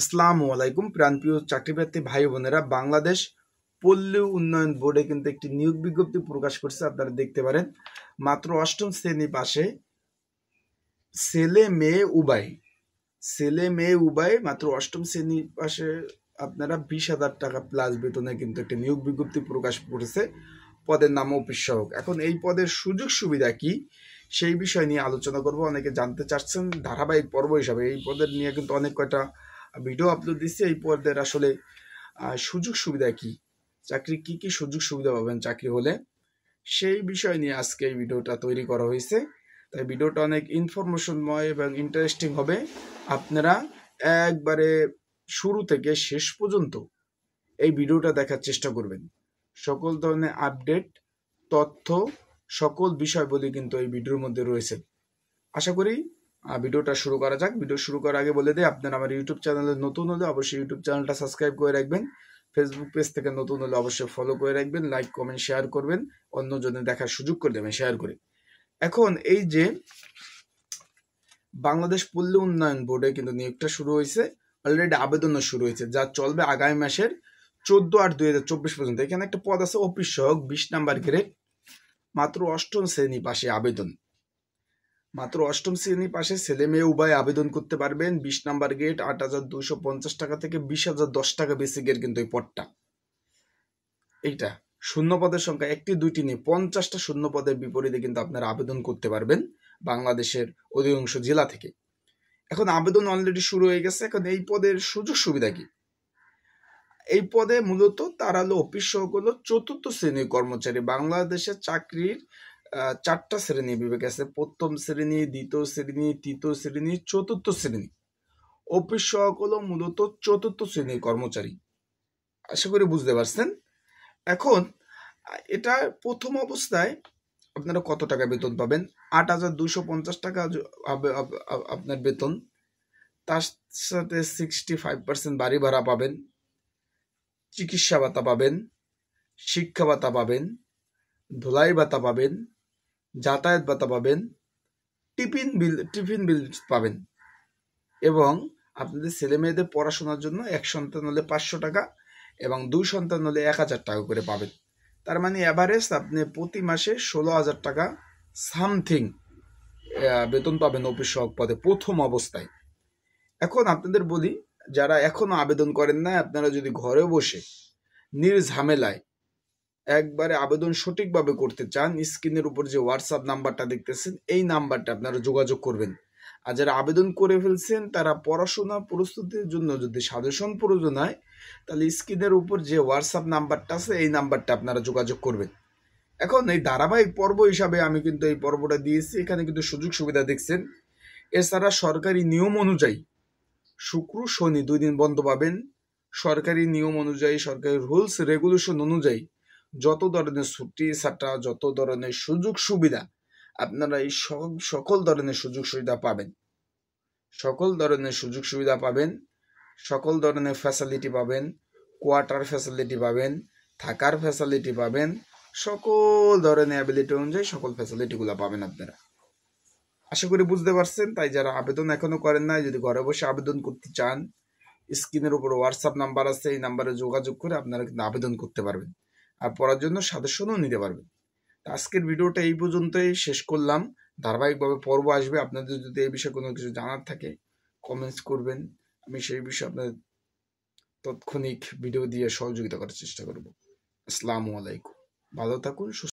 আসসালামু আলাইকুম প্রাণপ্রিয় চাকরিপ্রার্থী ভাই বোনেরা, বাংলাদেশ পল্লী উন্নয়ন বোর্ডে কিন্তু একটি নিয়োগ বিজ্ঞপ্তি প্রকাশ করছে। আপনারা দেখতে পারেন, মাত্র অষ্টম শ্রেণী পাশে ছেলে মেয়ে উভয় মাত্র অষ্টম শ্রেণী পাশে আপনারা 20,000 টাকা প্লাস বেতনে কিন্তু একটি নিয়োগ বিজ্ঞপ্তি প্রকাশ করেছে। পদের নাম অফিস সহায়ক। এখন এই পদের সুযোগ সুবিধা কি সেই বিষয় নিয়ে আলোচনা করব। অনেকে জানতে চাচ্ছেন, ধারাবাহিক পর্ব হিসাবে এই পদের নিয়ে কিন্তু অনেক কয়টা ভিডিও আপলোড দিচ্ছে। এই পদের আসলে সুযোগ সুবিধা কি, চাকরি কি কি সুযোগ সুবিধা পাবেন চাকরি হলে, সেই বিষয় নিয়ে আজকে এই ভিডিওটা তৈরি করা হয়েছে। তাই ভিডিওটা অনেক ইনফরমেশনময় এবং ইন্টারেস্টিং হবে। আপনারা একবারে শুরু থেকে শেষ পর্যন্ত এই ভিডিওটা দেখার চেষ্টা করবেন। সকল ধরনের আপডেট তথ্য সকল বিষয়বলি কিন্তু এই ভিডিওর মধ্যে রয়েছে। আশা করি ভিডিওটা শুরু করা যাক। ভিডিও শুরু করার আগে বলে দিই, আপনারা আমার ইউটিউব চ্যানেলে নতুন হলে অবশ্যই ইউটিউব চ্যানেলটা সাবস্ক্রাইব করে রাখবেন। ফেসবুক পেজ থেকে নতুন হলে অবশ্যই ফলো করে রাখবেন, লাইক কমেন্ট শেয়ার করবেন, অন্যজনের দেখার সুযোগ করে দেবেন শেয়ার করে। এখন এই যে বাংলাদেশ পল্লী উন্নয়ন বোর্ডে কিন্তু নিয়োগটা শুরু হয়েছে, অলরেডি আবেদনও শুরু হয়েছে, যা চলবে আগামী মাসের 14/8/2024 পর্যন্ত। এখানে একটা পদ আছে অফিস সহায়ক, 20 নাম্বার গ্রেড, মাত্র অষ্টম শ্রেণী পাশে আবেদন। মাত্র অষ্টম শ্রেণী পাশে ছেলে মেয়ে উভয় আবেদন করতে পারবেন। 20 নাম্বার গেট 8,250 টাকা থেকে 20,010 টাকা বেসিকের কিন্তু এই পদটা। এইটা শূন্য পদের সংখ্যা একটি দুইটি নিয়ে 50টা শূন্য পদের বিপরীতে কিন্তু আপনারা আবেদন করতে পারবেন বাংলাদেশের অধিকাংশ জেলা থেকে। এখন আবেদন অলরেডি শুরু হয়ে গেছে। এখন এই পদের সুযোগ সুবিধা কি? এই পদে মূলত তারা হলো অফিস সহায়ক, হলো 4র্থ শ্রেণীর কর্মচারী। বাংলাদেশের চাকরির 4টা শ্রেণী বিভাগ আছে: প্রথম শ্রেণী, দ্বিতীয় শ্রেণী, তৃতীয় শ্রেণী, 4র্থ শ্রেণী। অফিস সহায়ক হলো মূলত 4র্থ শ্রেণীর কর্মচারী। আশা করি বুঝতে পারছেন। এখন এটা প্রথম অবস্থায় আপনারা কত টাকা বেতন পাবেন? 8,250 টাকা আপনার বেতন। তার সাথে 65% বাড়ি ভাড়া পাবেন, চিকিৎসা ভাতা পাবেন, শিক্ষা ভাতা পাবেন, ধুলাই ভাতা পাবেন, যাতায়াত ভাতা পাবেন, টিফিন বিল পাবেন, এবং আপনাদের ছেলে মেয়েদের পড়াশোনার জন্য 1 সন্তান হলে 500 টাকা এবং 2 সন্তান হলে 1,000 টাকা করে পাবেন। তার মানে এভারেজ আপনি প্রতি মাসে 16,000 টাকা সামথিং বেতন পাবেন অফিস সহায়ক পদে প্রথম অবস্থায়। এখন আপনাদের বলি, যারা এখনো আবেদন করেন না, আপনারা যদি ঘরে বসে নির্ঝামেলায় একবারে আবেদন সঠিকভাবে করতে চান, স্ক্রিনের উপর যে হোয়াটসঅ্যাপ নাম্বারটা দেখতেছেন এই নাম্বারটা আপনারা যোগাযোগ করবেন। আর যারা আবেদন করে ফেলছেন তারা পড়াশোনা প্রস্তুতির জন্য যদি সাজেশন প্রয়োজন হয়, তাহলে স্ক্রিনের উপর যে হোয়াটসঅ্যাপ নাম্বারটা আছে এই নাম্বারটা আপনারা যোগাযোগ করবেন। এখন এই ধারাবাহিক পর্ব হিসাবে আমি কিন্তু এই পর্বটা দিয়েছি। এখানে কিন্তু সুযোগ সুবিধা দেখছেন। এছাড়া সরকারি নিয়ম অনুযায়ী শুক্র শনি 2 দিন বন্ধ পাবেন। সরকারি নিয়ম অনুযায়ী, সরকারি রুলস রেগুলেশন অনুযায়ী যত ধরনের ছুটি ছাটা, যত ধরনের সুযোগ সুবিধা, আপনারা এই সকল ধরনের সুযোগ সুবিধা পাবেন। সকল ধরনের সুযোগ সুবিধা পাবেন, সকল ধরনের ফ্যাসিলিটি পাবেন, কোয়ার্টার ফ্যাসিলিটি পাবেন, থাকার ফ্যাসিলিটি পাবেন, সকল ধরনের অ্যাবিলিটি অনুযায়ী সকল ফ্যাসিলিটিগুলো পাবেন আপনারা। আশা করি বুঝতে পারছেন। তাই যারা আবেদন এখনো করেন নাই, যদি ঘরে বসে আবেদন করতে চান, স্ক্রিনের উপর হোয়াটসঅ্যাপ নাম্বার আছে, এই নাম্বারে যোগাযোগ করে আপনারা কিন্তু আবেদন করতে পারবেন আর পড়ার জন্য সাজেশনও নিতে পারবেন। আজকের ভিডিওটা এই পর্যন্তই শেষ করলাম। ধারাবাহিকভাবে পর্ব আসবে। আপনাদের যদি এই বিষয়ে কোনো কিছু জানার থাকে কমেন্টস করবেন, আমি সেই বিষয়ে আপনাদের তাৎক্ষণিক ভিডিও দিয়ে সহযোগিতা করার চেষ্টা করব। আসসালামু আলাইকুম, ভালো থাকুন।